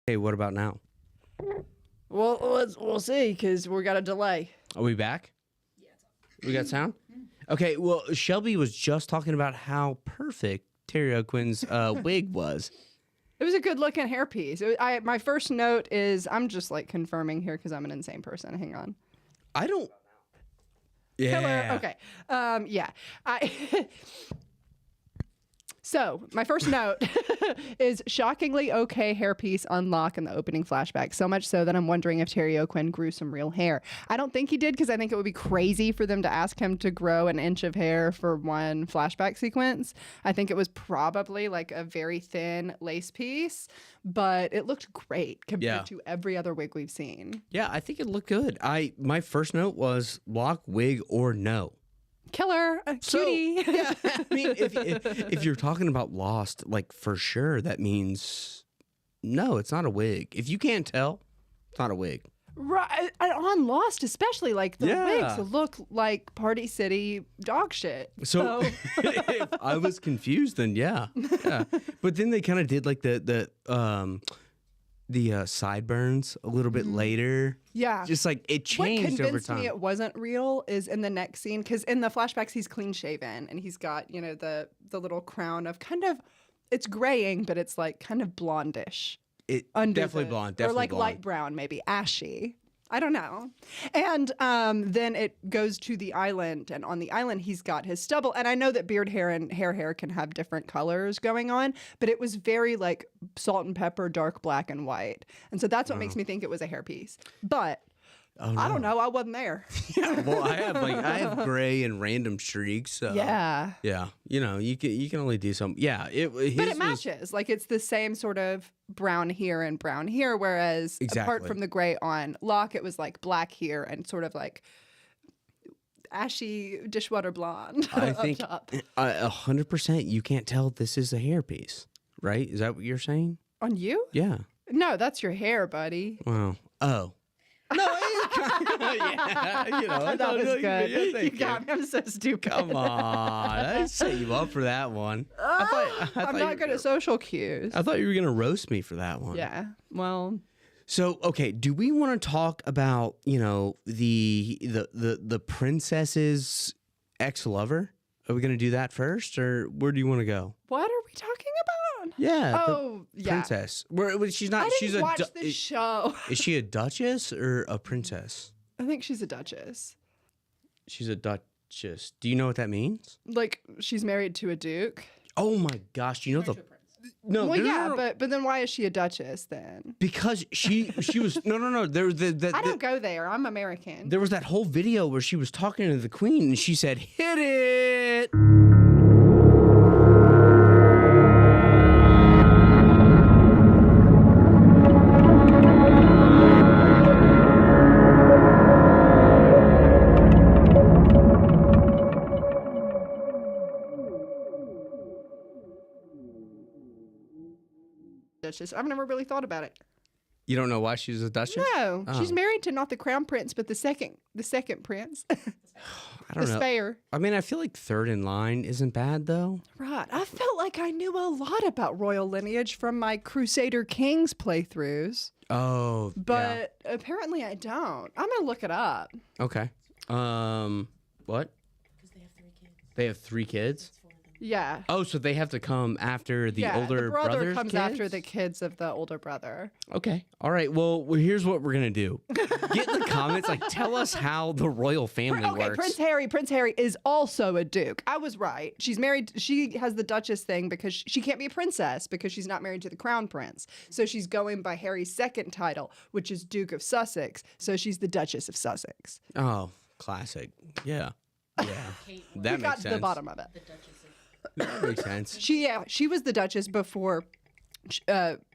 Hey, what about now? Well, we'll see because we got a delay. Are we back? Yeah. We got sound? Okay, well, Shelby was just talking about how perfect Terry O'Quinn's wig was. It was a good looking hairpiece. My first note is I'm just like confirming here because I'm an insane person. Hang on. I don't. Yeah. Killer. Okay. Yeah. So, my first note is shockingly okay hairpiece on Locke in the opening flashback. So much so that I'm wondering if Terry O'Quinn grew some real hair. I don't think he did because I think it would be crazy for them to ask him to grow an inch of hair for one flashback sequence. I think it was probably like a very thin lace piece, but it looked great compared to every other wig we've seen. Yeah, I think it looked good. My first note was Locke, wig, or no. Killer, cutie. So, yeah, I mean, if you're talking about Lost, like for sure, that means no, it's not a wig. If you can't tell, it's not a wig. Right, on Lost especially, like the wigs look like Party City dog shit. So if I was confused, then yeah. But then they kind of did like the sideburns a little bit later. Yeah. Just like it changed over time. What convinced me it wasn't real is in the next scene, because in the flashbacks he's clean shaven and he's got, you know, the little crown of kind of, it's graying, but it's like kind of blondish. Definitely blonde. Definitely or like blonde. light brown, maybe ashy. I don't know. And then it goes to the island, and on the island he's got his stubble. And I know that beard hair and hair can have different colors going on, but it was very like salt and pepper, dark black and white. And so that's what makes me think it was a hairpiece. But I don't know. I wasn't there. Yeah, well, I have gray and random streaks. So yeah. You know, you can only do some. Yeah, but it matches. Like it's the same sort of brown here and brown here. Whereas apart from the gray on Locke, it was like black here and sort of like ashy dishwater blonde. I think 100%. You can't tell this is a hairpiece, right? Is that what you're saying? On you? Yeah. No, that's your hair, buddy. Wow. Oh. No, yeah, you know, that was good. Yeah, you got me. I'm so stupid. Come on, I set you up for that one. I'm not good at social cues. I thought you were gonna roast me for that one. Yeah. Well. So okay, do we want to talk about the princess's ex-lover? Are we gonna do that first, or where do you want to go? What are we talking about? Yeah. Yeah. Princess. She's not. She's watch the show. Is she a duchess or a princess? I think she's a duchess. She's a duchess. Do you know what that means? Like she's married to a duke. Oh my gosh! You know the. No, well, no. But then why is she a duchess then? Because she was no. There was I don't go there. I'm American. There was that whole video where she was talking to the queen and she said, "Hit it." Duchess. I've never really thought about it. You don't know why she's a duchess? No, she's married to not the crown prince, but the second prince. I don't know. The spare. I mean, I feel like third in line isn't bad though. Right. I felt like I knew a lot about royal lineage from my Crusader Kings playthroughs. Oh, but apparently I don't. I'm gonna look it up. Okay. What? Because they have 3 kids. They have 3 kids? Yeah. Oh, so they have to come after the older the brother brother's comes kids? after the kids of the older brother. Okay. All right. Well, here's what we're gonna do. Get in the comments, like, tell us how the royal family works. Prince Harry is also a duke. I was right. She's married. She has the duchess thing because she can't be a princess because she's not married to the crown prince. So she's going by Harry's second title, which is Duke of Sussex. So she's the Duchess of Sussex. Oh, classic. Yeah. Yeah. That makes sense. The bottom of it. The Duchess of... That makes sense. She was the Duchess before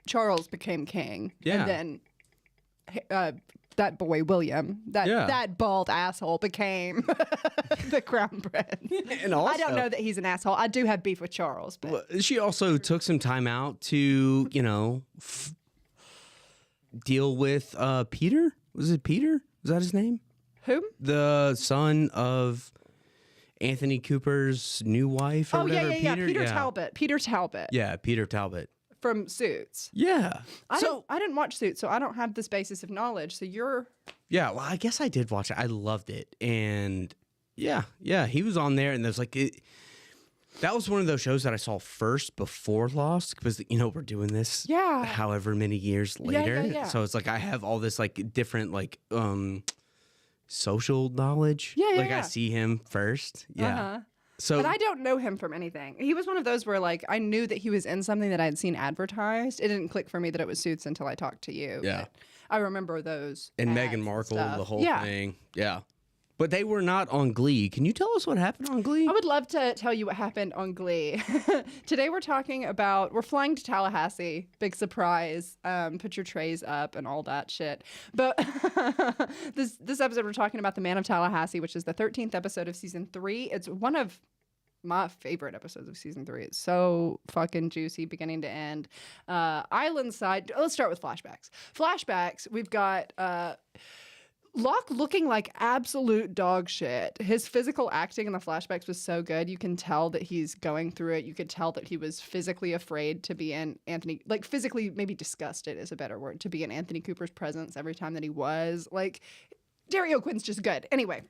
Charles became king. Yeah. And then that boy William, that bald asshole, became the crown prince. And also, I don't know that he's an asshole. I do have beef with Charles, but she also took some time out to, deal with Peter. Was it Peter? Was that his name? Whom? The son of Anthony Cooper's new wife or whatever. Peter Talbot. Peter Talbot. Yeah, Peter Talbot. from Suits. Yeah. I didn't watch Suits, so I don't have this basis of knowledge. So you're... Yeah, well, I guess I did watch it. I loved it. And yeah, he was on there, and there's like... That was one of those shows that I saw first before Lost, because, we're doing this however many years later. Yeah. So it's like I have all this like different like social knowledge. I see him first. Yeah. Uh-huh. So, but I don't know him from anything. He was one of those where like I knew that he was in something that I'd seen advertised. It didn't click for me that it was Suits until I talked to you. Yeah. But I remember those. And ads Meghan Markle, and the stuff. whole thing. Yeah. But they were not on Glee. Can you tell us what happened on Glee? I would love to tell you what happened on Glee. Today we're flying to Tallahassee. Big surprise. Put your trays up and all that shit. But this episode we're talking about the Man of Tallahassee, which is the 13th episode of season 3. It's one of my favorite episodes of season 3. It's so fucking juicy, beginning to end. Island side. Let's start with flashbacks. Flashbacks. We've got Locke looking like absolute dog shit. His physical acting in the flashbacks was so good. You can tell that he's going through it. You could tell that he was physically afraid to be in Anthony, like physically maybe disgusted is a better word, to be in Anthony Cooper's presence every time that he was. Like, Dario Quinn's just good. Anyway.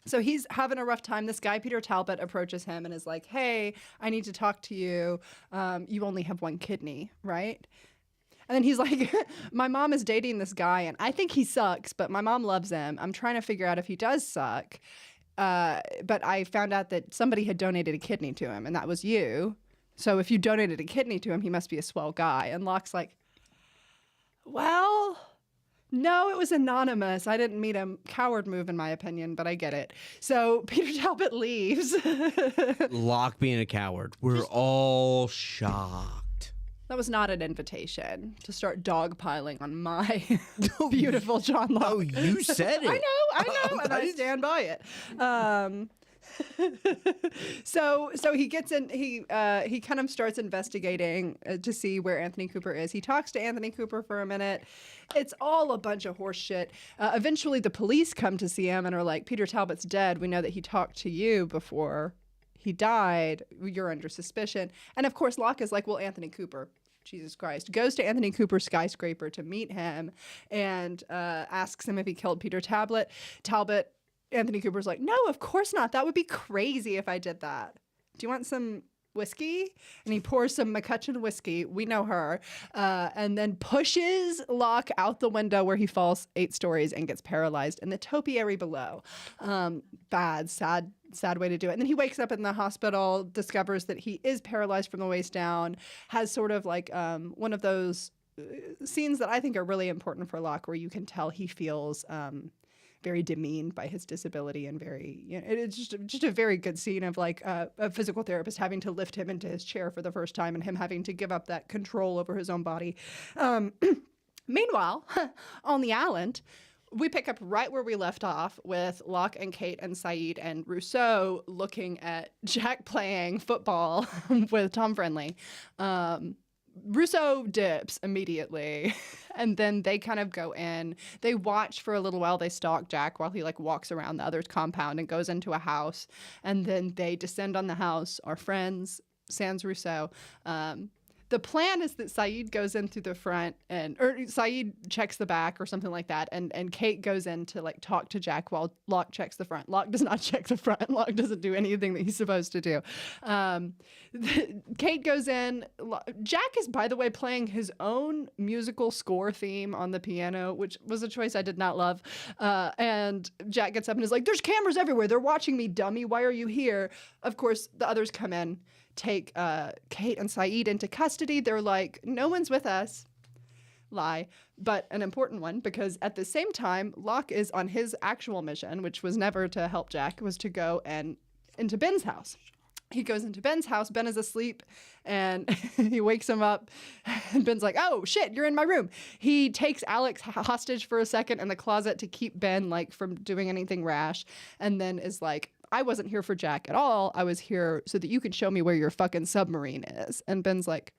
So he's having a rough time. This guy, Peter Talbot, approaches him and is like, hey, I need to talk to you. You only have one kidney, right? And then he's like, my mom is dating this guy, and I think he sucks, but my mom loves him. I'm trying to figure out if he does suck. But I found out that somebody had donated a kidney to him, and that was you. So if you donated a kidney to him, he must be a swell guy. And Locke's like, well, no, it was anonymous. I didn't meet him. Coward move, in my opinion, but I get it. So Peter Talbot leaves. Locke being a coward. We're all shocked. That was not an invitation to start dogpiling on my beautiful John Locke. Oh, you said it. I know, and I stand by it. So he gets in. He kind of starts investigating to see where Anthony Cooper is. He talks to Anthony Cooper for a minute. It's all a bunch of horse shit. Eventually, the police come to see him and are like, "Peter Talbot's dead. We know that he talked to you before he died. You're under suspicion." And of course, Locke is like, "Well, Anthony Cooper." Jesus Christ, goes to Anthony Cooper's skyscraper to meet him and asks him if he killed Peter Talbot. Anthony Cooper's like, no, of course not. That would be crazy if I did that. Do you want some whiskey? And he pours some McCutcheon whiskey. We know her. And then pushes Locke out the window where he falls 8 stories and gets paralyzed in the topiary below. Bad, sad way to do it. And then he wakes up in the hospital, discovers that he is paralyzed from the waist down, has sort of like one of those scenes that I think are really important for Locke, where you can tell he feels very demeaned by his disability and very, it's just a very good scene of like a physical therapist having to lift him into his chair for the first time and him having to give up that control over his own body. Meanwhile, on the island, we pick up right where we left off with Locke and Kate and Saeed and Rousseau looking at Jack playing football with Tom Friendly. Rousseau dips immediately, and then they kind of go in. They watch for a little while. They stalk Jack while he like walks around the other's compound and goes into a house, and then they descend on the house. Our friends, sans Rousseau. The plan is that Saeed goes in through the front, or Saeed checks the back or something like that, and Kate goes in to like talk to Jack while Locke checks the front. Locke does not check the front. Locke doesn't do anything that he's supposed to do. Kate goes in. Jack is, by the way, playing his own musical score theme on the piano, which was a choice I did not love. And Jack gets up and is like, "There's cameras everywhere. They're watching me, dummy. Why are you here?" Of course, the others come in, take Kate and Saeed into custody. They're like, no one's with us. Lie. But an important one, because at the same time, Locke is on his actual mission, which was never to help Jack, was to go into Ben's house. He goes into Ben's house. Ben is asleep, and he wakes him up. And Ben's like, "Oh shit, you're in my room." He takes Alex hostage for a second in the closet to keep Ben like from doing anything rash, and then is like, "I wasn't here for Jack at all. I was here so that you could show me where your fucking submarine is." And Ben's like,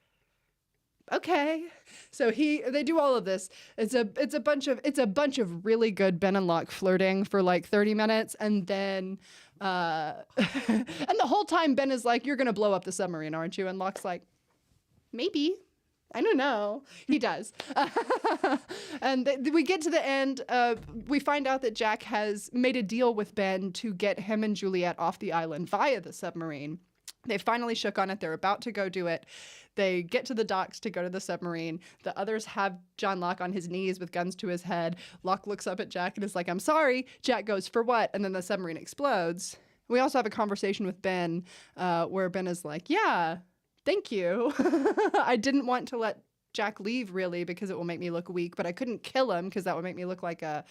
"Okay." So they do all of this. It's a bunch of really good Ben and Locke flirting for like 30 minutes, and then and the whole time Ben is like, "You're gonna blow up the submarine, aren't you?" And Locke's like, "Maybe." I don't know. He does. And we get to the end. We find out that Jack has made a deal with Ben to get him and Juliet off the island via the submarine. They finally shook on it. They're about to go do it. They get to the docks to go to the submarine. The others have John Locke on his knees with guns to his head. Locke looks up at Jack and is like, I'm sorry. Jack goes, for what? And then the submarine explodes. We also have a conversation with Ben where Ben is like, yeah, thank you. I didn't want to let Jack leave, really, because it will make me look weak, but I couldn't kill him because that would make me look like a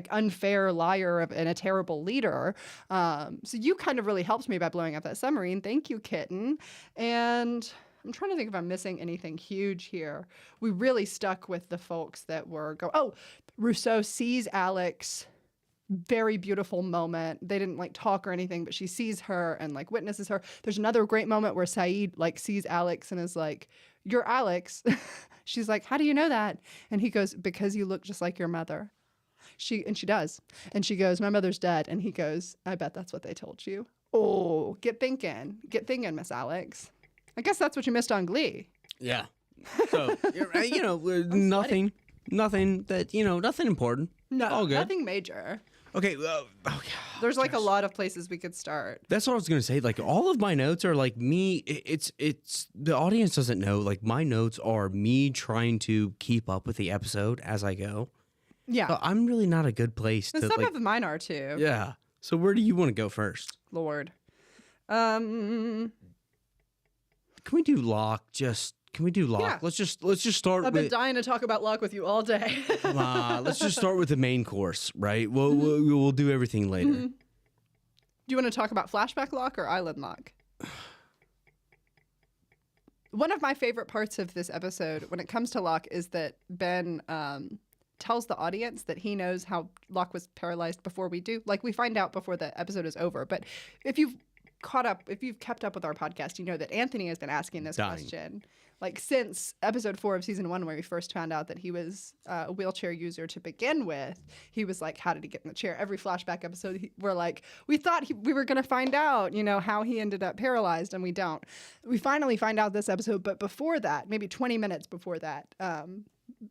unfair liar and a terrible leader. So you kind of really helped me by blowing up that submarine. Thank you, kitten. And I'm trying to think if I'm missing anything huge here. We really stuck with the folks that were Rousseau sees Alex. Very beautiful moment. They didn't like talk or anything, but she sees her and like witnesses her. There's another great moment where Saeed like sees Alex and is like, you're Alex. She's like, how do you know that? And he goes, because you look just like your mother. She does. And she goes, my mother's dead. And he goes, I bet that's what they told you. Oh, get thinking, Miss Alex. I guess that's what you missed on Glee. Yeah. So, nothing important. No, all good. Nothing major. Okay. There's like a lot of places we could start. That's what I was going to say. Like all of my notes are like me. It's the audience doesn't know. Like my notes are me trying to keep up with the episode as I go. Yeah. So I'm really not a good place and to some of mine are too. Yeah. So where do you want to go first? Lord. Can we do Locke? Can we do Locke? Yeah. Let's just start. I've been dying to talk about Locke with you all day. Let's just start with the main course, right? We'll do everything later. Mm-hmm. Do you want to talk about flashback Locke or island Locke? One of my favorite parts of this episode, when it comes to Locke, is that Ben tells the audience that he knows how Locke was paralyzed before we do. Like we find out before the episode is over, but if you've kept up with our podcast, you know that Anthony has been asking this question like since episode 4 of season 1, where we first found out that he was a wheelchair user to begin with. He was like, how did he get in the chair? Every flashback episode, we're like, we thought we were going to find out, how he ended up paralyzed, and we don't. We finally find out this episode, but before that, maybe 20 minutes before that,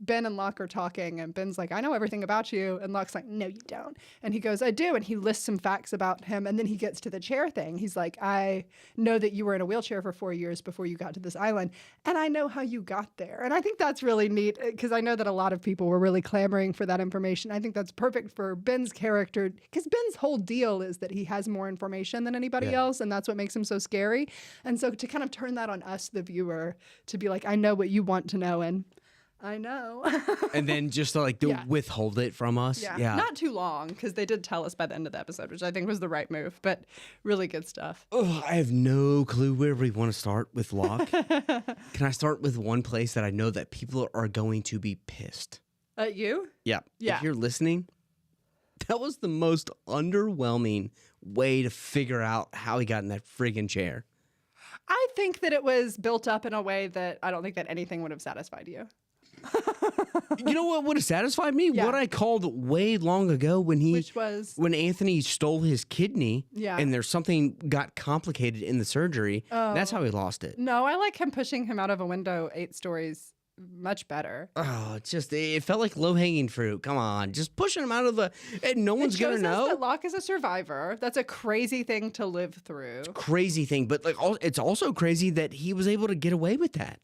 Ben and Locke are talking, and Ben's like, I know everything about you. And Locke's like, no, you don't. And he goes, I do. And he lists some facts about him. And then he gets to the chair thing. He's like, I know that you were in a wheelchair for 4 years before you got to this island. And I know how you got there. And I think that's really neat because I know that a lot of people were really clamoring for that information. I think that's perfect for Ben's character because Ben's whole deal is that he has more information than anybody else. And that's what makes him so scary. And so to kind of turn that on us, the viewer, to be like, I know what you want to know. And I know. And then just to withhold it from us. Yeah. Not too long, because they did tell us by the end of the episode, which I think was the right move, but really good stuff. Oh, I have no clue where we want to start with Locke. Can I start with one place that I know that people are going to be pissed? At you? Yeah. Yeah. If you're listening, that was the most underwhelming way to figure out how he got in that friggin' chair. I think that it was built up in a way that I don't think that anything would have satisfied you. You know what would have satisfied me? Yeah. What I called way long ago when when Anthony stole his kidney and there's something got complicated in the surgery. Oh. That's how he lost it. No, I like him pushing him out of a window 8 stories much better. Oh, it felt like low-hanging fruit. Come on, just pushing him out of and no one's going to know. That Locke is a survivor. That's a crazy thing to live through. It's a crazy thing, but it's also crazy that he was able to get away with that.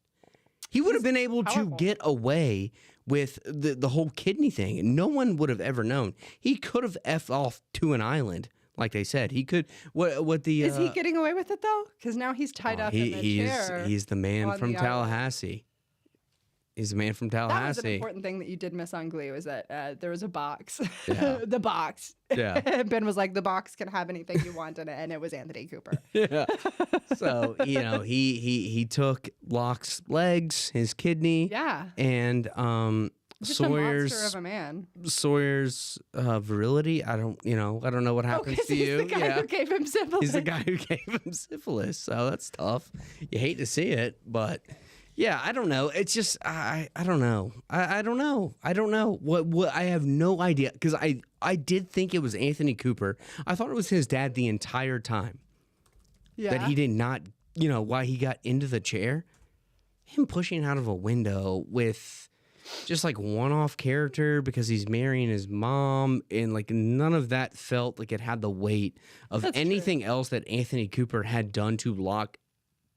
He would have been able to get away with the whole kidney thing, and no one would have ever known. He could have effed off to an island, like they said. He could. Is he getting away with it though? Because now he's tied up in the chair. He's the man from Tallahassee. He's the man from Tallahassee. That was an important thing that you did miss on Glee was that there was a box. Yeah. The box. Yeah. Ben was like, the box can have anything you want in it, and it was Anthony Cooper. Yeah. So, he took Locke's legs, his kidney. Yeah. And just Sawyer's a monster of a man. Sawyer's virility. I don't know what happens to you. He's the guy who gave him syphilis. He's the guy who gave him syphilis. So that's tough. You hate to see it, but yeah, I don't know. It's just I don't know. I don't know. I don't know. What I have no idea because I did think it was Anthony Cooper. I thought it was his dad the entire time. Yeah. That he did not, why he got into the chair. him pushing out of a window with just like one-off character because he's marrying his mom, and like none of that felt like it had the weight of anything else that Anthony Cooper had done to Locke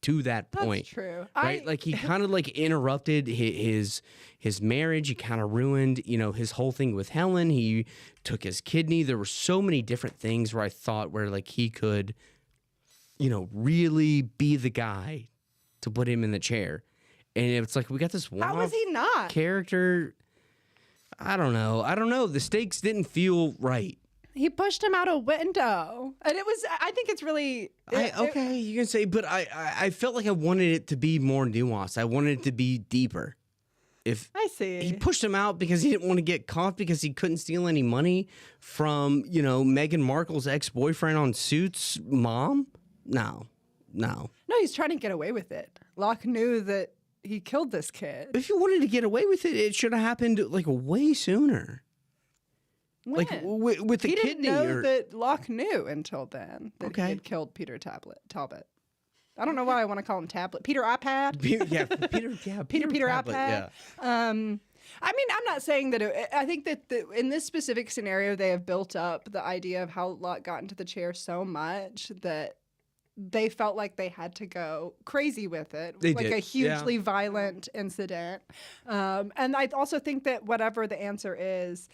to that point. That's true. Right? Like he kind of like interrupted his marriage. He kind of ruined, his whole thing with Helen. He took his kidney. There were so many different things where I thought where like he could, really be the guy to put him in the chair. And it's like we got this one. How was he not character? I don't know. The stakes didn't feel right. He pushed him out a window, and it was. I think it's really. You can say, but I felt like I wanted it to be more nuanced. I wanted it to be deeper. If I see, he pushed him out because he didn't want to get caught because he couldn't steal any money from Meghan Markle's ex-boyfriend on Suits' mom. No, he's trying to get away with it. Locke knew that he killed this kid. If you wanted to get away with it, it should have happened like way sooner. When? Like with the he kidney. He didn't know that Locke knew until then that he had killed Peter Talbot. I don't know why I want to call him Tablet. Peter iPad. Peter iPad. Yeah. I mean, I'm not saying that. I think that in this specific scenario, they have built up the idea of how Locke got into the chair so much that they felt like they had to go crazy with it. They like did. A hugely violent incident. And I also think that whatever the answer is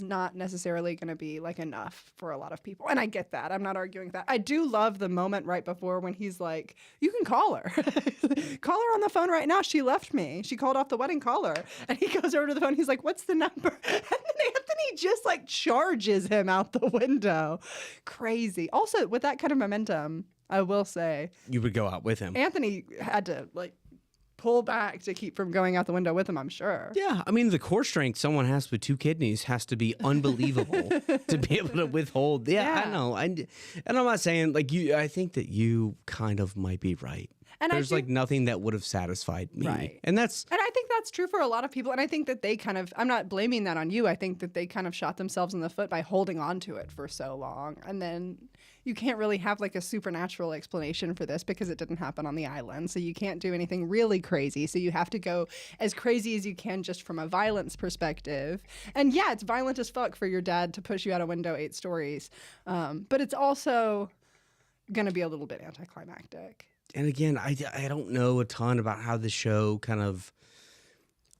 not necessarily going to be like enough for a lot of people. And I get that. I'm not arguing that. I do love the moment right before when he's like, you can call her. Call her on the phone right now. She left me. She called off the wedding caller. And he goes over to the phone. He's like, what's the number? And then Anthony just like charges him out the window. Crazy. Also, with that kind of momentum, I will say. You would go out with him. Anthony had to like pull back to keep from going out the window with him, I'm sure. Yeah, I mean, the core strength someone has with two kidneys has to be unbelievable to be able to withhold. Yeah, I know. And I'm not saying like you. I think that you kind of might be right. And there's like nothing that would have satisfied me. Right. And I think that's true for a lot of people. And I think that they kind of, I'm not blaming that on you. I think that they kind of shot themselves in the foot by holding on to it for so long. And then you can't really have like a supernatural explanation for this because it didn't happen on the island. So you can't do anything really crazy. So you have to go as crazy as you can just from a violence perspective. And yeah, it's violent as fuck for your dad to push you out a window 8 stories. But it's also going to be a little bit anticlimactic. And again, I don't know a ton about how the show kind of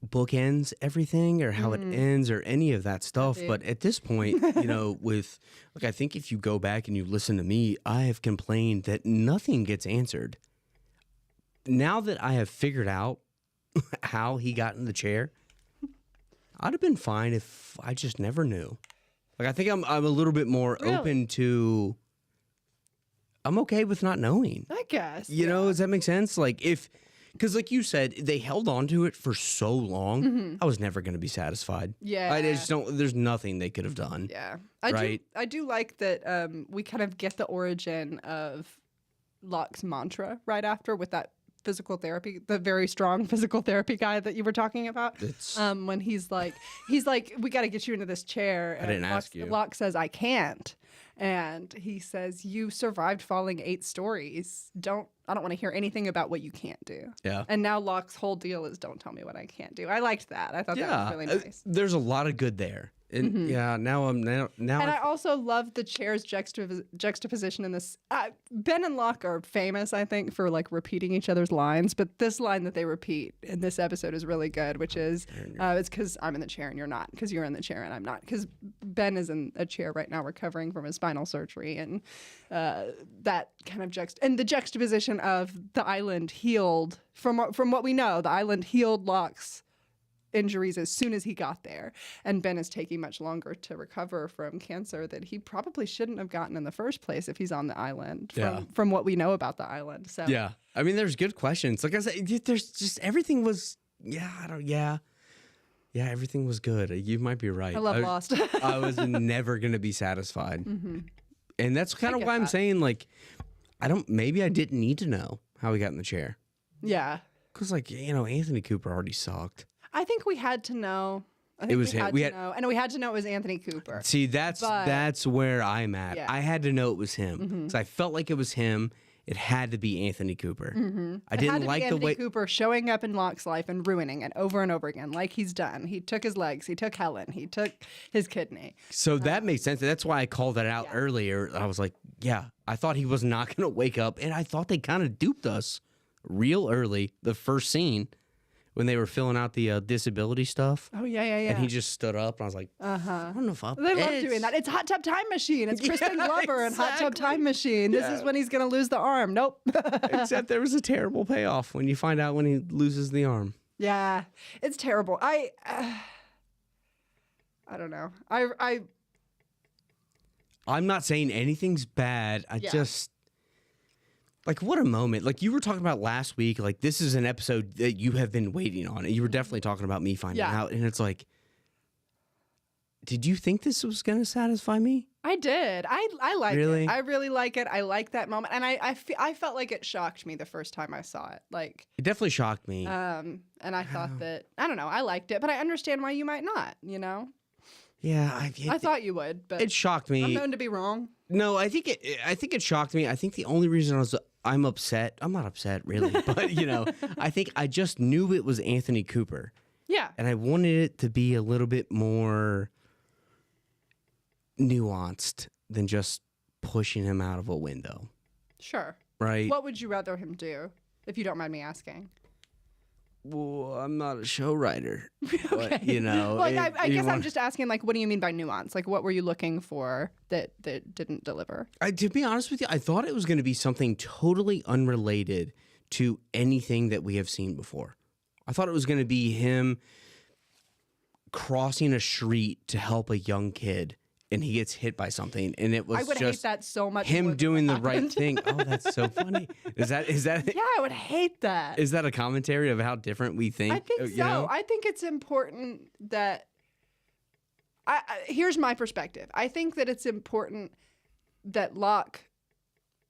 bookends everything or how it ends or any of that stuff. But at this point, with like, I think if you go back and you listen to me, I have complained that nothing gets answered. Now that I have figured out how he got in the chair, I'd have been fine if I just never knew. Like, I think I'm a little bit more open to. I'm okay with not knowing. I guess. Does that make sense? Like because like you said, they held on to it for so long. I was never going to be satisfied. Yeah. I just don't, there's nothing they could have done. Yeah. I do like that we kind of get the origin of Locke's mantra right after with that physical therapy, the very strong physical therapy guy that you were talking about. When he's like, we got to get you into this chair. And I didn't ask you. Locke says, I can't. And he says, you survived falling 8 stories. I don't want to hear anything about what you can't do. Yeah. And now Locke's whole deal is don't tell me what I can't do. I liked that. I thought that was really nice. There's a lot of good there. And now And I also love the chair's juxtaposition in this. Ben and Locke are famous, I think, for like repeating each other's lines. But this line that they repeat in this episode is really good, which is, it's because I'm in the chair and you're not, because you're in the chair and I'm not. Because Ben is in a chair right now recovering from his spinal surgery. And that kind of the juxtaposition of the island healed, from what we know, the island healed Locke's injuries as soon as he got there, and Ben is taking much longer to recover from cancer that he probably shouldn't have gotten in the first place if he's on the island from what we know about the island. So I mean, there's good questions. Like I said, there's just everything was everything was good. You might be right. I love Lost. I was never gonna be satisfied, and that's kind of why I'm saying like maybe I didn't need to know how he got in the chair. Yeah, because like Anthony Cooper already sucked. I think we had to know. It was him. We had to know it was Anthony Cooper. See, that's where I'm at. Yeah. I had to know it was him because I felt like it was him. it had to be Anthony Cooper. I It had didn't to like be the Anthony way. Cooper showing up in Locke's life and ruining it over and over again, like he's done. He took his legs, he took Helen, he took his kidney. So that makes sense. That's why I called that out earlier. I was like, yeah, I thought he was not going to wake up. And I thought they kind of duped us real early, the first scene, when they were filling out the disability stuff. Oh, yeah. And he just stood up, and I was like, I don't know if I'll. They love doing that. It's Hot Tub Time Machine. It's Kristen Glover and Hot Tub Time Machine. This is when he's going to lose the arm. Nope. Except there was a terrible payoff when you find out when he loses the arm. Yeah, it's terrible. I don't know. I'm not saying anything's bad. I just. Like, what a moment. Like, you were talking about last week, like, this is an episode that you have been waiting on. And you were definitely talking about me finding out. And it's like, did you think this was going to satisfy me? I did. I like Really? it. I really like it. I like that moment. And I felt like it shocked me the first time I saw it. Like, It definitely shocked me. and I thought that, I don't know, I liked it, but I understand why you might not, you know? Yeah. I thought you would, but it shocked me. I'm known to be wrong. No, I think it shocked me. I think the only reason I'm upset. I'm not upset really, but you know, I think I just knew it was Anthony Cooper, Yeah. and I wanted it to be a little bit more nuanced than just pushing him out of a window. Sure. Right? What would you rather him do, if you don't mind me asking? Well, I'm not a show writer, but you know. Like, I guess I'm just asking, like, what do you mean by nuance? Like, what were you looking for that didn't deliver? To be honest with you, I thought it was going to be something totally unrelated to anything that we have seen before. I thought it was going to be him crossing a street to help a young kid, and he gets hit by something, and it was I would just hate that so much. more him than doing what the right happened. thing. Oh, that's so funny. Is that Yeah, I would hate that. is that a commentary of how different we think? I think so. You know? I think it's important that. Here's my perspective. I think that it's important that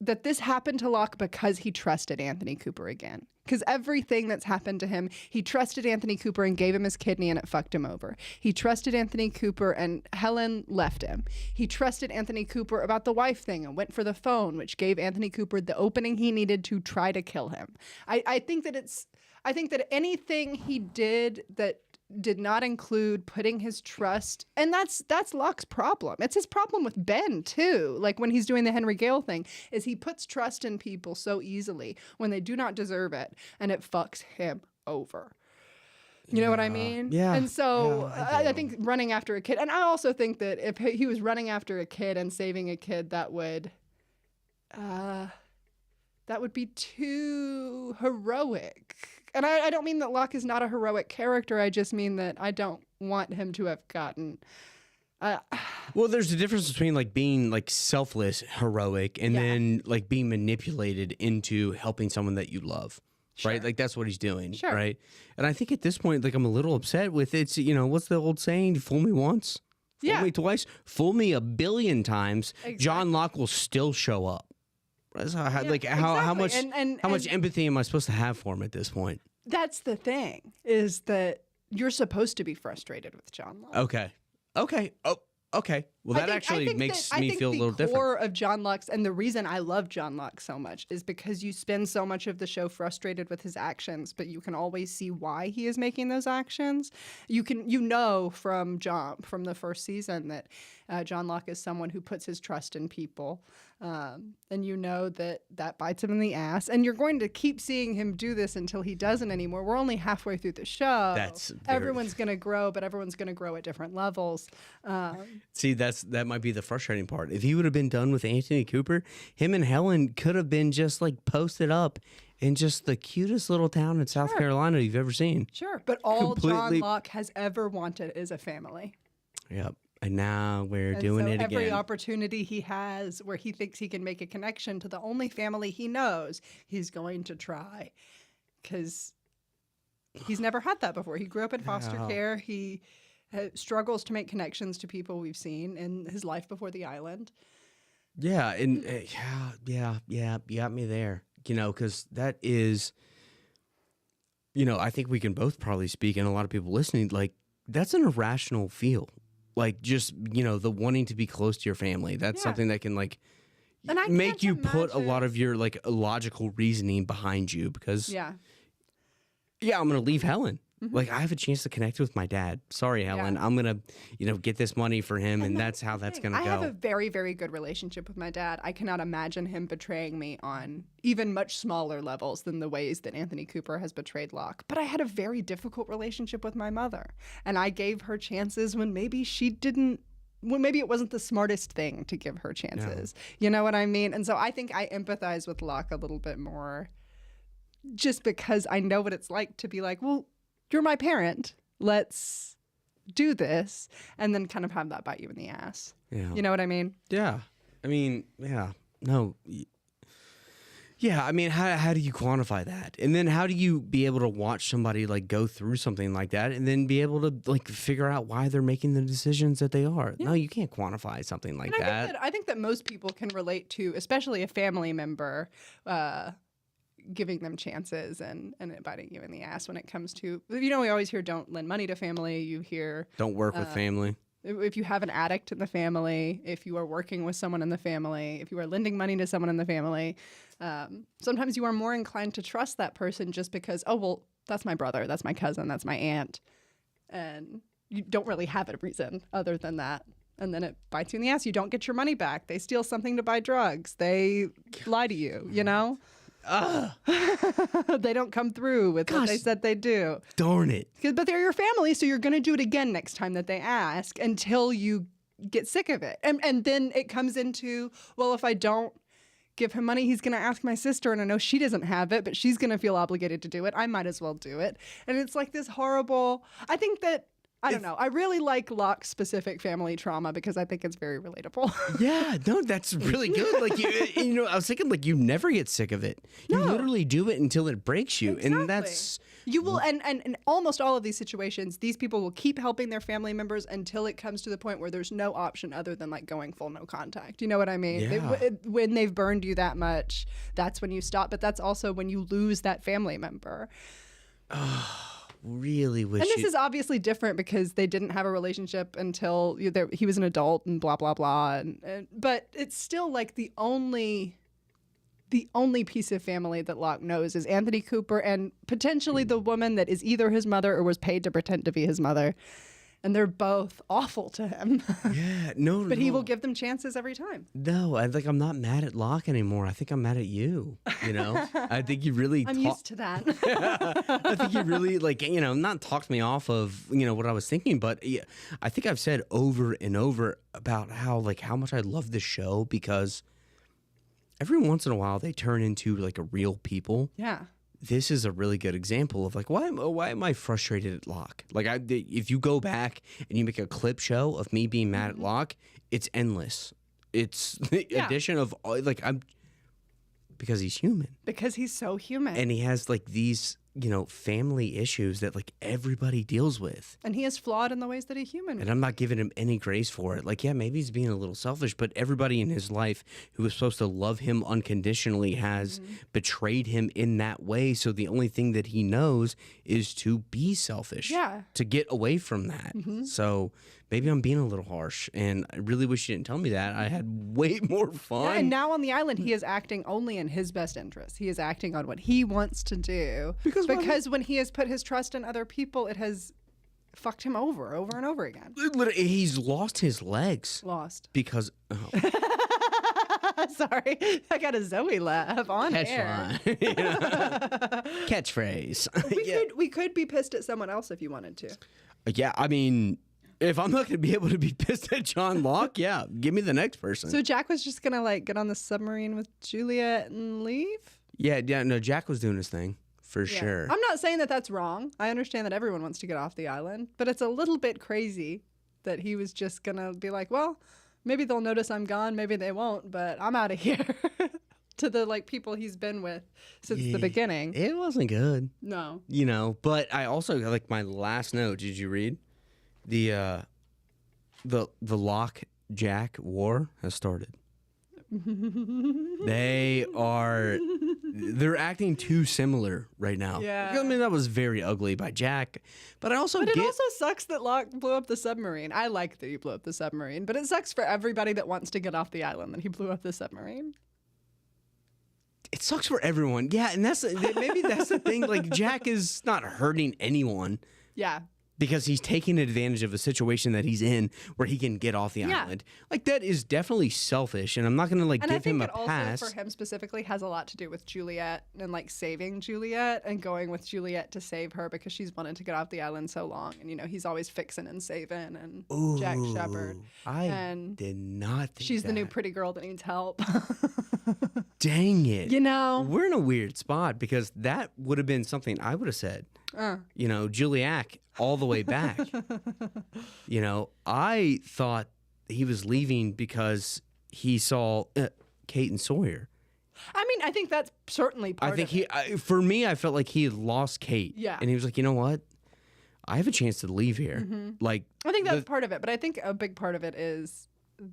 that this happened to Locke because he trusted Anthony Cooper again. Because everything that's happened to him, he trusted Anthony Cooper and gave him his kidney and it fucked him over. He trusted Anthony Cooper and Helen left him. He trusted Anthony Cooper about the wife thing and went for the phone, which gave Anthony Cooper the opening he needed to try to kill him. I think that anything he did that did not include putting his trust, and that's Locke's problem. It's his problem with Ben too. Like when he's doing the Henry Gale thing, is he puts trust in people so easily when they do not deserve it, and it fucks him over. You know what I mean? Yeah. And so Yeah, I I think running after a kid, and I also think that if he was running after a kid and saving a kid, that would be too heroic. And I don't mean that Locke is not a heroic character. I just mean that I don't want him to have gotten. Well, there's a difference between like being like selfless, heroic, and then like being manipulated into helping someone that you love. Sure. Right? Like that's what he's doing. Sure. Right? And I think at this point, like I'm a little upset with it. You know, what's the old saying? Fool me once, fool me twice, fool me a billion times. Exactly. John Locke will still show up. That's how, how much And how much empathy am I supposed to have for him at this point? That's the thing, is that you're supposed to be frustrated with John Locke. Okay. Oh, okay. Well, that actually makes me feel a little different. The core of John Locke's, and the reason I love John Locke so much, is because you spend so much of the show frustrated with his actions, but you can always see why he is making those actions. You know from the first season that John Locke is someone who puts his trust in people, and you know that bites him in the ass, and you're going to keep seeing him do this until he doesn't anymore. We're only halfway through the show. Everyone's going to grow, but everyone's going to grow at different levels. See, that might be the frustrating part. If he would have been done with Anthony Cooper, him and Helen could have been just like posted up in just the cutest little town in South Carolina you've ever seen. Sure, but all John Locke has ever wanted is a family. Yep. And now we're doing it again. Every opportunity he has where he thinks he can make a connection to the only family he knows, he's going to try. Because he's never had that before. He grew up in foster care. He struggles to make connections to people we've seen in his life before the island. Yeah, and you got me there. You know, because that is, you know, I think we can both probably speak, and a lot of people listening, like, that's an irrational feel. Like, just, you know, the wanting to be close to your family. That's something that can, like, And I make can't you put a imagine- lot of your like logical reasoning behind you because Yeah. I'm gonna leave Helen. Like I have a chance to connect with my dad. Sorry, Helen. I'm gonna get this money for him, and that's how that's gonna I go. have a very, very good relationship with my dad. I cannot imagine him betraying me on even much smaller levels than the ways that Anthony Cooper has betrayed Locke. But I had a very difficult relationship with my mother, and I gave her chances when maybe she didn't. When maybe it wasn't the smartest thing to give her chances. You know what I mean? And so I think I empathize with Locke a little bit more, just because I know what it's like to be like, well, you're my parent. Let's do this. And then kind of have that bite you in the ass. Yeah. You know what I mean? Yeah. I mean, yeah. No. Yeah. I mean, how do you quantify that? And then how do you be able to watch somebody like go through something like that and then be able to like figure out why they're making the decisions that they are? No, you can't quantify something like And that. I think that most people can relate to, especially a family member, giving them chances and biting you in the ass when it comes to, we always hear don't lend money to family. You hear Don't work with family. if you have an addict in the family, if you are working with someone in the family, if you are lending money to someone in the family, sometimes you are more inclined to trust that person just because, oh, well, that's my brother, that's my cousin, that's my aunt. And you don't really have a reason other than that. And then it bites you in the ass. You don't get your money back. They steal something to buy drugs. They lie to you, They don't come through with what they said they do. Darn it. But they're your family, so you're going to do it again next time that they ask until you get sick of it. And then it comes into, well, if I don't give him money, he's going to ask my sister, and I know she doesn't have it, but she's going to feel obligated to do it. I might as well do it. And it's like this horrible, I think that, I don't know. I really like Locke's specific family trauma because I think it's very relatable. Yeah, no, that's really good. Like I was thinking like you never get sick of it. You literally do it until it breaks you, and that's you will. And almost all of these situations, these people will keep helping their family members until it comes to the point where there's no option other than like going full no contact. You know what I mean? Yeah. When they've burned you that much, that's when you stop. But that's also when you lose that family member. really wish. And this is obviously different because they didn't have a relationship until he was an adult and blah blah blah. But it's still like the only piece of family that Locke knows is Anthony Cooper and potentially the woman that is either his mother or was paid to pretend to be his mother. And they're both awful to him. Yeah, no, But he will give them chances every time. No, I'm not mad at Locke anymore. I think I'm mad at you. I think you really. I'm used to that. I think you really not talked me off of what I was thinking, but I think I've said over and over about how much I love this show because every once in a while they turn into like a real people. Yeah. This is a really good example of why am I frustrated at Locke? If you go back and you make a clip show of me being mad at Locke, it's endless. It's the addition of because he's human. Because he's so human. And he has these family issues that everybody deals with. And he is flawed in the ways that a human. And I'm not giving him any grace for it. Maybe he's being a little selfish, but everybody in his life who was supposed to love him unconditionally has betrayed him in that way. So the only thing that he knows is to be selfish. Yeah. To get away from that. So maybe I'm being a little harsh, and I really wish you didn't tell me that. I had way more fun. Yeah, and now on the island, he is acting only in his best interest. He is acting on what he wants to do. Because when he has put his trust in other people, it has fucked him over and over again. Literally, he's lost his legs. Lost. Because... Sorry, I got a Zoe laugh on air. Catchphrase. We could be pissed at someone else if you wanted to. Yeah, I mean... If I'm not going to be able to be pissed at John Locke, yeah, give me the next person. So Jack was just going to get on the submarine with Juliet and leave? Yeah, no, Jack was doing his thing for sure. I'm not saying that that's wrong. I understand that everyone wants to get off the island, but it's a little bit crazy that he was just going to be like, well, maybe they'll notice I'm gone, maybe they won't, but I'm out of here. To the people he's been with since the beginning. It wasn't good. No. But I also my last note, did you read? The Locke Jack war has started. They are they're acting too similar right now. Yeah. I mean, that was very ugly by Jack, but I also But get. it also sucks that Locke blew up the submarine. I like that he blew up the submarine, but it sucks for everybody that wants to get off the island that he blew up the submarine. It sucks for everyone. Yeah, and maybe that's the thing. Like, Jack is not hurting anyone. Yeah. Because he's taking advantage of a situation that he's in where he can get off the island. Like, that is definitely selfish, and I'm not going to, like, give him a pass. And I think it also, for him specifically, has a lot to do with Juliet and, like, saving Juliet and going with Juliet to save her because she's wanted to get off the island so long. And, you know, he's always fixing and saving and Jack Shepherd. I did not think she's the new pretty girl that needs help. Dang it. You know? We're in a weird spot because that would have been something I would have said. You know, Juliac all the way back. You know, I thought he was leaving because he saw Kate and Sawyer. I mean, I think that's certainly part of it. For me, I felt like he had lost Kate. Yeah. And he was like, you know what? I have a chance to leave here. Like, I think that's part of it. But I think a big part of it is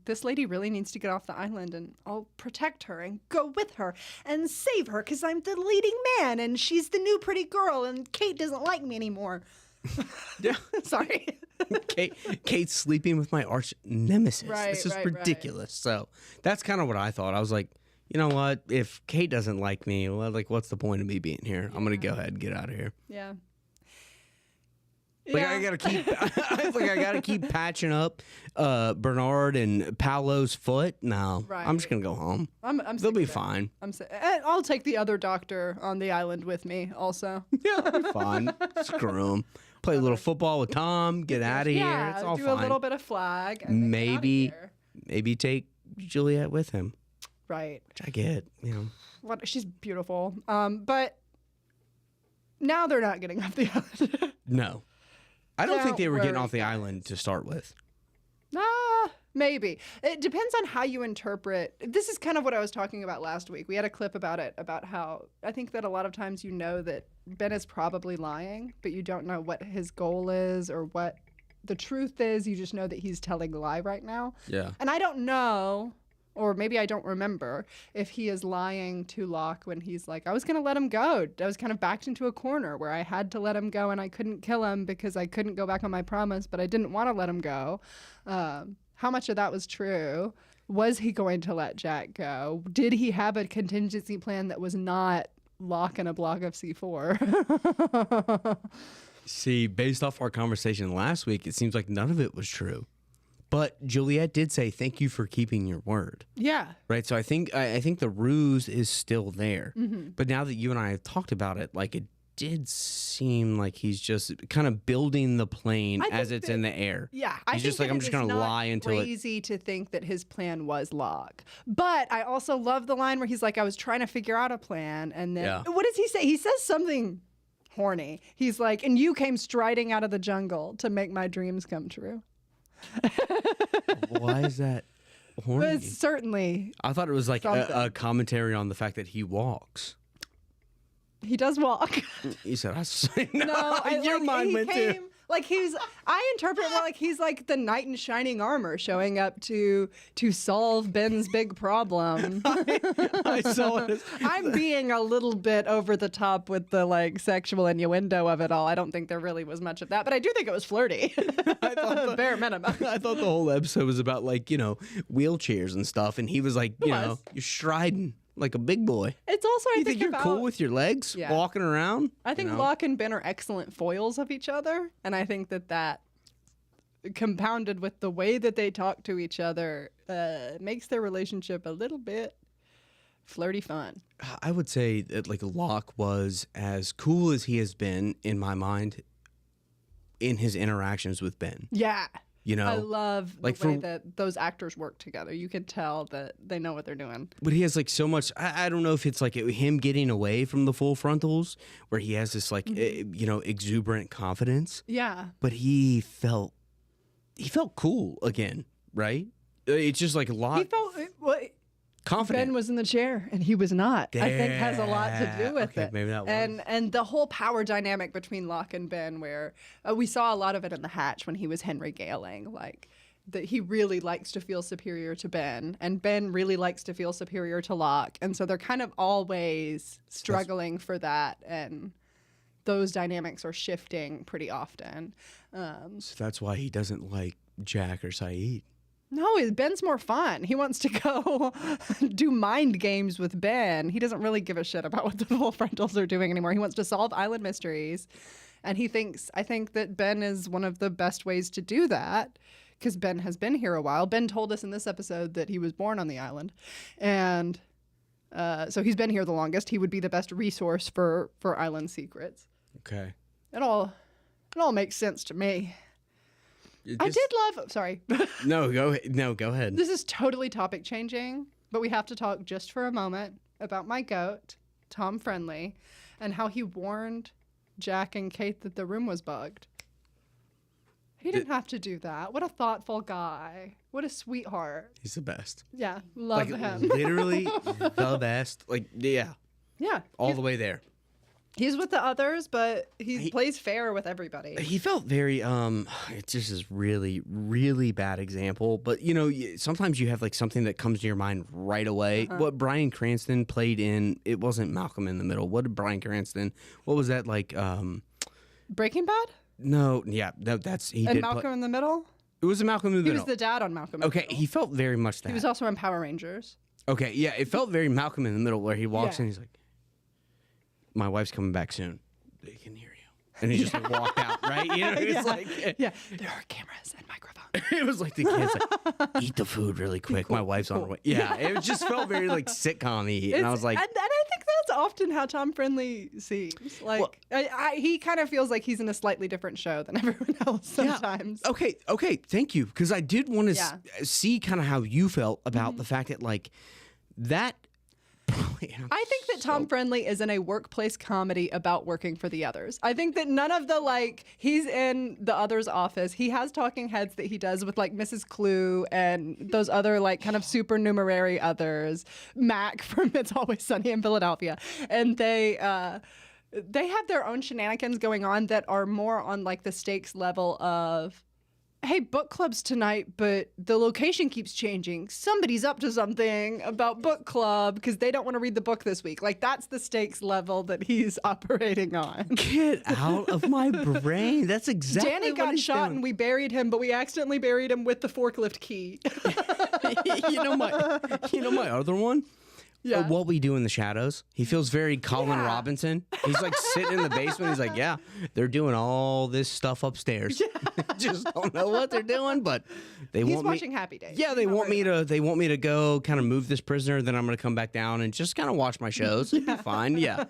this lady really needs to get off the island, and I'll protect her and go with her and save her because I'm the leading man and she's the new pretty girl and Kate doesn't like me anymore. Yeah. Sorry. Kate's sleeping with my arch nemesis. Right, this is right, ridiculous. So that's kind of what I thought. I was like, you know what? If Kate doesn't like me, well, like, what's the point of me being here? I'm going to go ahead and get out of here. Yeah. Like, I gotta keep patching up Bernard and Paolo's foot. No, Right. I'm just gonna go home. They'll be fine. I'll take the other doctor on the island with me also. Yeah, they'll be fine. Screw them. Play a little football with Tom. Get out of here. It's all do fine. a little bit of flag. And Maybe get outta here. take Juliet with him. Right. Which I get. You know. What? She's beautiful. But now they're not getting off the island. No. I don't think they were getting worry, off the guys. island to start with. Maybe. It depends on how you interpret. This is kind of what I was talking about last week. We had a clip about it, about how I think that a lot of times you know that Ben is probably lying, but you don't know what his goal is or what the truth is. You just know that he's telling a lie right now. Yeah. And I don't know, or maybe I don't remember, if he is lying to Locke when he's like, I was going to let him go. I was kind of backed into a corner where I had to let him go and I couldn't kill him because I couldn't go back on my promise, but I didn't want to let him go. How much of that was true? Was he going to let Jack go? Did he have a contingency plan that was not Locke in a block of C4? See, based off our conversation last week, it seems like none of it was true. But Juliet did say, thank you for keeping your word. Yeah. Right. So I think the ruse is still there. But now that you and I have talked about it, like, it did seem like he's just kind of building the plane as it's in the air. Yeah. He's just like, I'm just going to lie until it. It's crazy to think that his plan was Locke. But I also love the line where he's like, I was trying to figure out a plan. And then what does he say? He says something horny. He's like, and you came striding out of the jungle to make my dreams come true. Why is that horny? But it's certainly. I thought it was like a commentary on the fact that he walks. He does walk. You said, no, your mind went too. Like I interpret more like he's like the knight in shining armor showing up to solve Ben's big problem. I saw it. I'm being a little bit over the top with the like sexual innuendo of it all. I don't think there really was much of that, but I do think it was flirty. I thought bare minimum. I thought the whole episode was about, like, you know, wheelchairs and stuff, and he was like, you know, you're striding like a big boy. It's also You think you're cool with your legs walking around? I think Locke and Ben are excellent foils of each other, and I think that compounded with the way that they talk to each other makes their relationship a little bit flirty fun. I would say that, like, Locke was as cool as he has been in my mind in his interactions with Ben. Yeah. You know, I love like the way that those actors work together. You can tell that they know what they're doing. But he has like so much. I don't know if it's like him getting away from the full frontals, where he has this like you know, exuberant confidence. Yeah. But he felt cool again, right? It's just like a lot. He felt confident. Ben was in the chair and he was not. I think has a lot to do with it. Maybe that was. And the whole power dynamic between Locke and Ben, where we saw a lot of it in The Hatch when he was Henry Galing. Like, that he really likes to feel superior to Ben, and Ben really likes to feel superior to Locke. And so they're kind of always struggling for that, and those dynamics are shifting pretty often. So that's why he doesn't like Jack or Saeed. No, Ben's more fun. He wants to go do mind games with Ben. He doesn't really give a shit about what the full frontals are doing anymore. He wants to solve island mysteries. And I think that Ben is one of the best ways to do that, because Ben has been here a while. Ben told us in this episode that he was born on the island. And so he's been here the longest. He would be the best resource for island secrets. Okay. It all makes sense to me. I did love... Sorry. No, go ahead. This is totally topic changing, but we have to talk just for a moment about my goat, Tom Friendly, and how he warned Jack and Kate that the room was bugged. He didn't have to do that. What a thoughtful guy. What a sweetheart. He's the best. Yeah, love him. Literally the best. Like, yeah. Yeah. All the way there. He's with the others, but he plays fair with everybody. He felt very, it's just this really, really bad example. But, you know, sometimes you have like something that comes to your mind right away. What Bryan Cranston played in, it wasn't Malcolm in the Middle. What was that like? Breaking Bad? No, yeah, that's, he and did Malcolm in the Middle? It was a Malcolm in the Middle. He was the dad on Malcolm in the Middle. Okay, he felt very much that. He was also in Power Rangers. Okay, yeah, it felt very Malcolm in the Middle, where he walks in, he's like, my wife's coming back soon. They can hear you. And he just like walked out, right? You know, it's like, there are cameras and microphones. It was like the kids like, eat the food really quick. My wife's on her way. Yeah, it just felt very like sitcom-y. And I was like... And I think that's often how Tom Friendly seems. Like, he kind of feels like he's in a slightly different show than everyone else sometimes. Yeah. Okay, thank you. Because I did want to see kind of how you felt about the fact that like that... I think that Tom Friendly is in a workplace comedy about working for the others. I think that none of the, like, he's in the others' office. He has talking heads that he does with, like, Mrs. Clue and those other, like, kind of supernumerary others. Mac from It's Always Sunny in Philadelphia. And they have their own shenanigans going on that are more on, like, the stakes level of, hey, book club's tonight, but the location keeps changing. Somebody's up to something about book club because they don't want to read the book this week. Like, that's the stakes level that he's operating on. Get out of my brain. That's exactly Danny what got he's shot doing. and we buried him, but we accidentally buried him with the forklift key. you know my other one? Yeah. What We Do in the Shadows. He feels very Colin Robinson. He's like sitting in the basement. He's like, yeah, they're doing all this stuff upstairs. Just don't know what they're doing, but He's watching Happy Days. Yeah, they want me to go kind of move this prisoner. Then I'm going to come back down and just kind of watch my shows. It'll be fine. Yeah,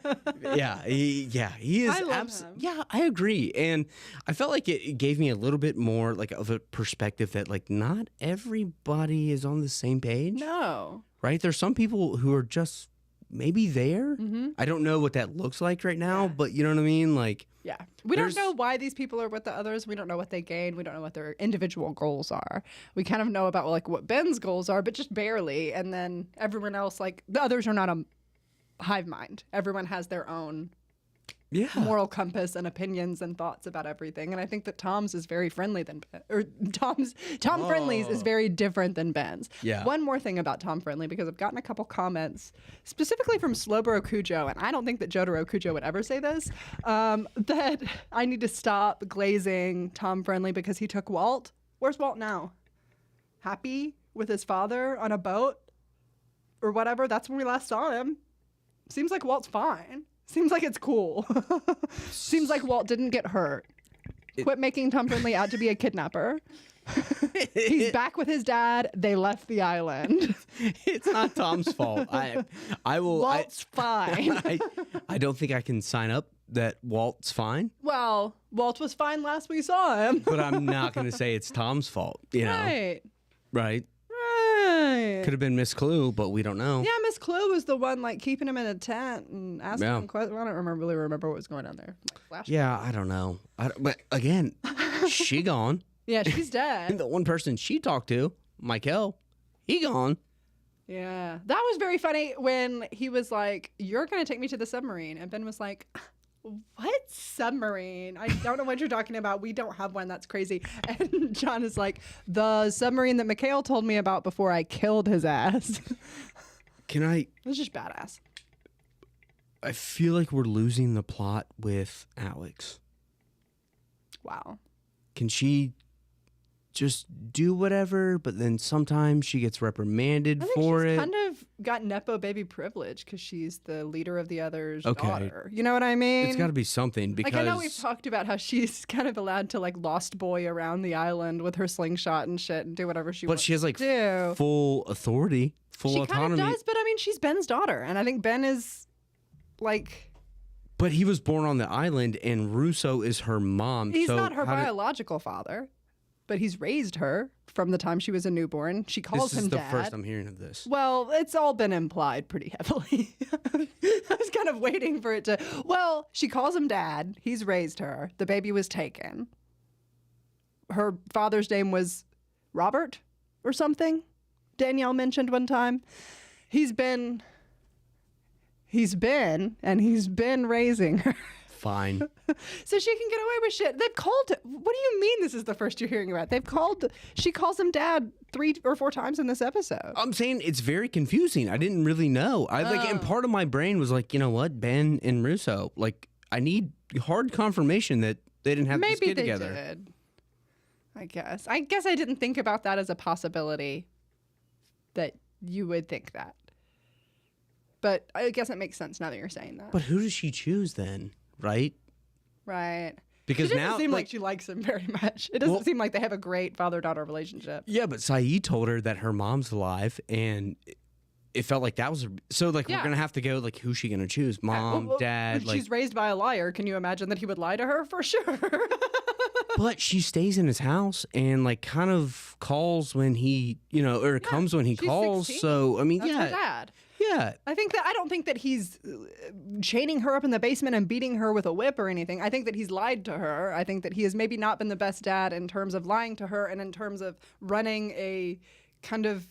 he is. I love him. Yeah, I agree, and I felt like it gave me a little bit more like of a perspective that like not everybody is on the same page. No. Right? There's some people who are just maybe there. I don't know what that looks like right now, but you know what I mean? Like, yeah. We don't know why these people are with the others. We don't know what they gain. We don't know what their individual goals are. We kind of know about like what Ben's goals are, but just barely. And then everyone else, like the others are not a hive mind. Everyone has their own moral compass and opinions and thoughts about everything. And I think that Tom's is very friendly than Ben, or Tom Friendly's is very different than Ben's. Yeah. One more thing about Tom Friendly, because I've gotten a couple comments specifically from Slowbro Cujo, and I don't think that Jotaro Cujo would ever say this, that I need to stop glazing Tom Friendly because he took Walt. Where's Walt now? Happy with his father on a boat or whatever? That's when we last saw him. Seems like Walt's fine. Seems like it's cool. Seems like Walt didn't get hurt. Quit making Tom Friendly out to be a kidnapper. He's back with his dad. They left the island. It's not Tom's fault. I will. Walt's fine. I don't think I can sign up that Walt's fine. Well, Walt was fine last we saw him. But I'm not going to say it's Tom's fault. You know? Right. Right. Right. Could have been Miss Clue, but we don't know. Yeah, Miss Clue was the one like keeping him in a tent and asking him questions. I don't really remember what was going on there. Yeah, I don't know. But again, she gone. Yeah, she's dead. The one person she talked to, Michael, he gone. Yeah, that was very funny when he was like, "You're gonna take me to the submarine," and Ben was like, what submarine? I don't know what you're talking about. We don't have one. That's crazy. And John is like, the submarine that Mikhail told me about before I killed his ass. It was just badass. I feel like we're losing the plot with Alex. Wow. Can she just do whatever, but then sometimes she gets reprimanded for it? She's kind of got Nepo baby privilege because she's the leader of the other's daughter. You know what I mean? It's got to be something because... Like, I know we've talked about how she's kind of allowed to, like, lost boy around the island with her slingshot and shit and do whatever she wants to do. But she has, like, full authority, full autonomy. She kind of does, but, I mean, she's Ben's daughter, and I think Ben is, like... But he was born on the island, and Russo is her mom. He's not her biological father. But he's raised her from the time she was a newborn. She calls him dad. This is the first I'm hearing of this. Well, it's all been implied pretty heavily. I was kind of waiting for it to... Well, she calls him dad. He's raised her. The baby was taken. Her father's name was Robert or something. Danielle mentioned one time. He's been raising her. Fine. So she can get away with shit. They've called... What do you mean this is the first you're hearing about? She calls him dad 3 or 4 times in this episode. I'm saying it's very confusing. I didn't really know. And part of my brain was like, you know what? Ben and Russo, like, I need hard confirmation that they didn't have this kid together. Maybe they did. I guess I didn't think about that as a possibility that you would think that. But I guess it makes sense now that you're saying that. But who does she choose then? Right? Because it doesn't seem like she likes him very much. It doesn't seem like they have a great father-daughter relationship. Yeah, but Saeed told her that her mom's alive, and it felt like that was... So, like, we're going to have to go, like, who's she going to choose? Mom, dad? She's raised by a liar. Can you imagine that he would lie to her? For sure. But she stays in his house and, like, kind of calls when he, or comes when he calls. 16. So, I mean, That's her dad. Yeah. I don't think that he's chaining her up in the basement and beating her with a whip or anything. I think that he's lied to her. I think that he has maybe not been the best dad in terms of lying to her and in terms of running a kind of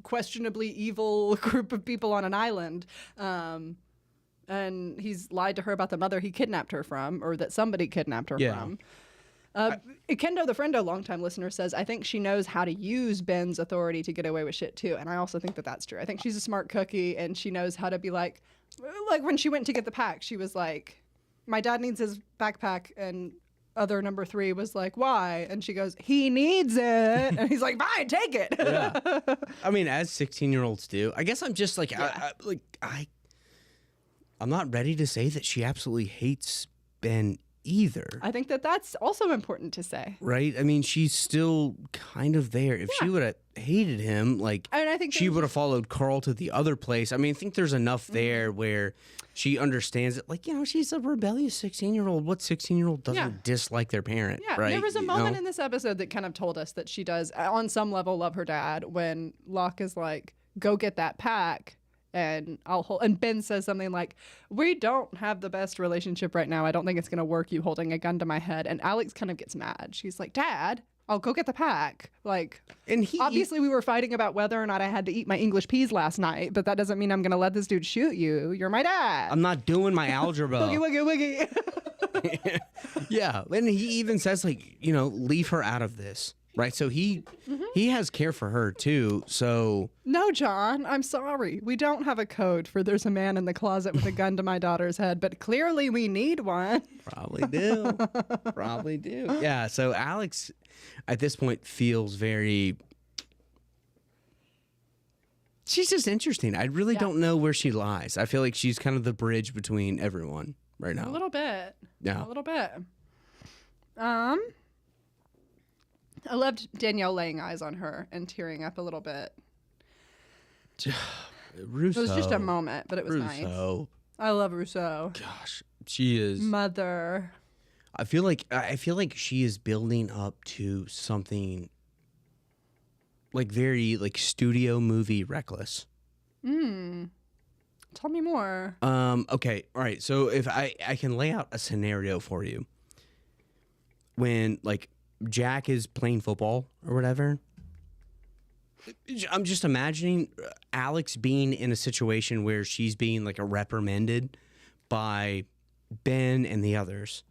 questionably evil group of people on an island. And he's lied to her about the mother he kidnapped her from, or that somebody kidnapped her from. Kendo the Friendo, longtime listener, says, I think she knows how to use Ben's authority to get away with shit too. And I also think that that's true. I think she's a smart cookie and she knows how to be like when she went to get the pack, she was like, my dad needs his backpack. And other number 3 was like, why? And she goes, he needs it. And he's like, fine, take it. Yeah. I mean, as 16-year-olds do. I guess I'm just like, I'm not ready to say that she absolutely hates Ben either. I think that that's also important to say. Right? I mean, she's still kind of there. If she would have hated him, like, I think she would have followed Carl to the other place. I mean, I think there's enough there where she understands it. Like, she's a rebellious 16-year-old. What 16-year-old doesn't dislike their parent? Yeah, right? There was a moment in this episode that kind of told us that she does, on some level, love her dad when Locke is like, go get that pack. And and Ben says something like, we don't have the best relationship right now. I don't think it's going to work, you holding a gun to my head. And Alex kind of gets mad. She's like, Dad, I'll go get the pack. Like, and obviously we were fighting about whether or not I had to eat my English peas last night, but that doesn't mean I'm going to let this dude shoot you. You're my dad. I'm not doing my algebra. Wiggy, wiggy. Yeah. And he even says, like, leave her out of this. Right, so he has care for her too. So no, John, I'm sorry. We don't have a code for there's a man in the closet with a gun to my daughter's head, but clearly we need one. Probably do. Probably do. Yeah. So Alex, at this point, feels very. She's just interesting. I really don't know where she lies. I feel like she's kind of the bridge between everyone right now. A little bit. Yeah. A little bit. I loved Danielle laying eyes on her and tearing up a little bit. Russo. It was just a moment, but it was nice. I love Russo. Gosh, she is mother. I feel like she is building up to something like very like studio movie Reckless. Tell me more. Okay. All right. So if I can lay out a scenario for you when like Jack is playing football or whatever. I'm just imagining Alex being in a situation where she's being like reprimanded by Ben and the others.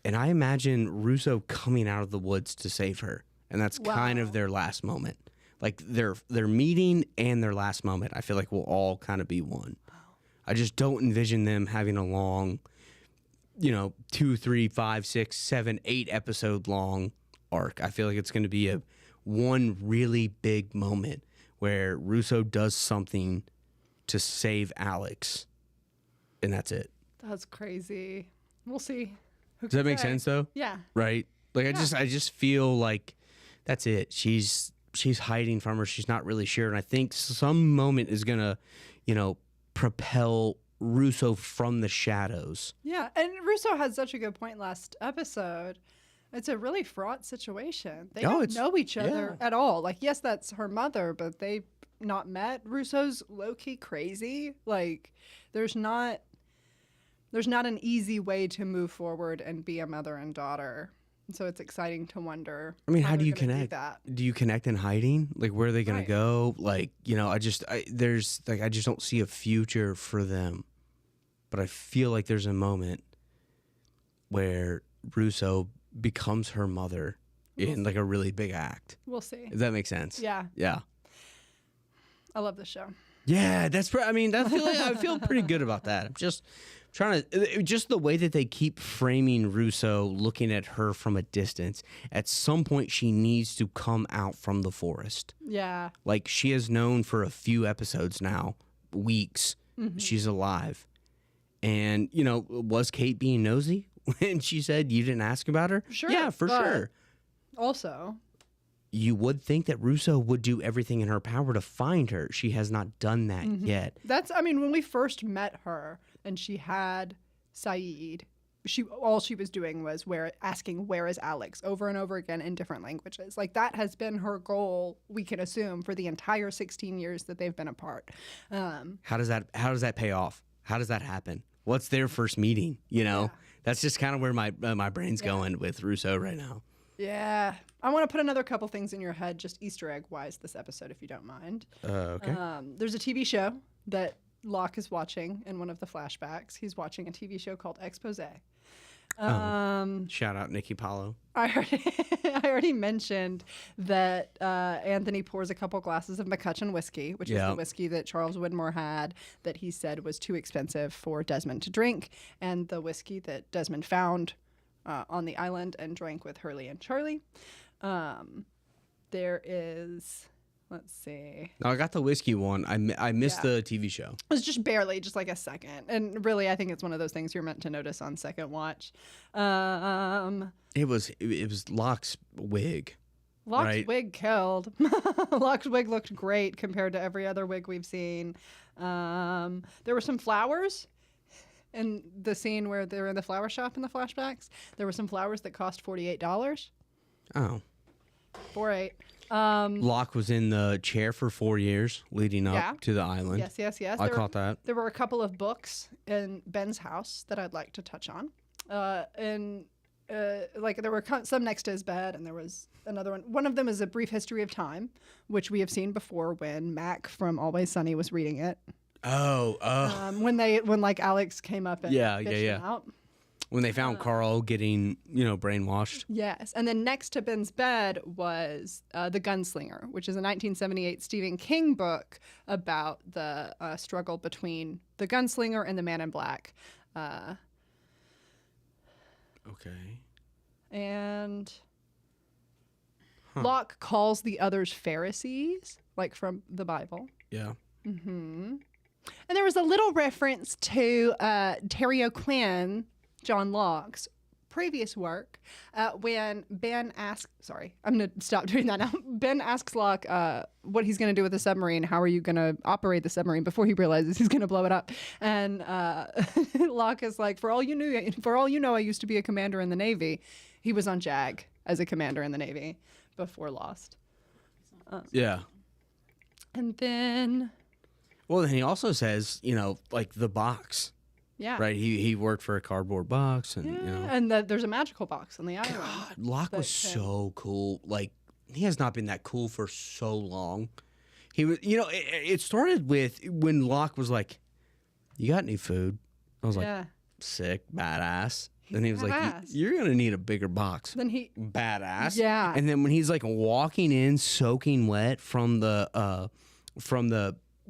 And I imagine Russo coming out of the woods to save her. And that's kind of their last moment. Like their meeting and their last moment, I feel like will all kind of be one. I just don't envision them having a long, 2, 3, 5, 6, 7, 8 episode long arc. I feel like it's going to be one really big moment where Russo does something to save Alex. And that's it. That's crazy. We'll see. Does that make sense though? Yeah. Right? Like I just feel like that's it. She's hiding from her. She's not really sure. And I think some moment is gonna, propel Russo from the shadows. Yeah. And Russo had such a good point last episode. It's a really fraught situation. They don't know each other at all. Like, yes, that's her mother, but they've not met. Russo's low-key crazy. Like, there's not an easy way to move forward and be a mother and daughter. So it's exciting to wonder. I mean, how do you connect? Do you connect in hiding? Like, where are they going to go? Like, I just don't see a future for them. But I feel like there's a moment where Russo becomes her mother in like a really big act. We'll see. Does that make sense? Yeah. Yeah. I love this show. Yeah, I feel pretty good about that. I'm just trying to, just the way that they keep framing Russo looking at her from a distance. At some point, she needs to come out from the forest. Yeah. Like, she has known for a few episodes now, weeks, she's alive. And, was Kate being nosy when she said you didn't ask about her? Sure. Yeah, for sure. Also, you would think that Russo would do everything in her power to find her. She has not done that yet. When we first met her and she had Saeed, all she was doing was asking, where is Alex, over and over again in different languages. Like, that has been her goal, we can assume, for the entire 16 years that they've been apart. How does that pay off? How does that happen? What's their first meeting? That's just kind of where my brain's going with Russo right now. Yeah. I want to put another couple things in your head, just Easter egg wise, this episode, if you don't mind. Okay. There's a TV show that Locke is watching in one of the flashbacks. He's watching a TV show called Expose. Shout out Nikki Paulo. I already mentioned that Anthony pours a couple glasses of McCutcheon whiskey, which is the whiskey that Charles Widmore had that he said was too expensive for Desmond to drink, and the whiskey that Desmond found on the island and drank with Hurley and Charlie. There is, let's see. No, I got the whiskey one. I missed the TV show. It was just barely, just like a second. And really, I think it's one of those things you're meant to notice on second watch. It was Locke's wig. Locke's wig killed. Locke's wig looked great compared to every other wig we've seen. There were some flowers in the scene where they were in the flower shop in the flashbacks. There were some flowers that cost $48. Oh. 48. Locke was in the chair for 4 years leading up to the island. Yes. I caught that. There were a couple of books in Ben's house that I'd like to touch on. There were some next to his bed, and there was another one. One of them is A Brief History of Time, which we have seen before when Mac from Always Sunny was reading it. Oh. When Alex came up and fished him out. When they found Carl getting, brainwashed. Yes. And then next to Ben's bed was The Gunslinger, which is a 1978 Stephen King book about the struggle between the gunslinger and the man in black. Okay. And Locke calls the others Pharisees, like from the Bible. Yeah. Mm-hmm. And there was a little reference to Terry O'Quinn, John Locke's previous work, when Ben asks, I'm going to stop doing that now. Ben asks Locke what he's going to do with the submarine. How are you going to operate the submarine before he realizes he's going to blow it up? And Locke is like, for all you know, I used to be a commander in the Navy. He was on JAG as a commander in the Navy before Lost. Yeah. And then... Well, then he also says, the box. Yeah. Right? He worked for a cardboard box. And, and there's a magical box on the island. God, Locke was so cool. Like, he has not been that cool for so long. He was, it started with when Locke was like, you got any food? I was like, sick, badass. And he was like, badass. you're going to need a bigger box. Then he, Badass. Yeah. And then when he's like walking in, soaking wet from the,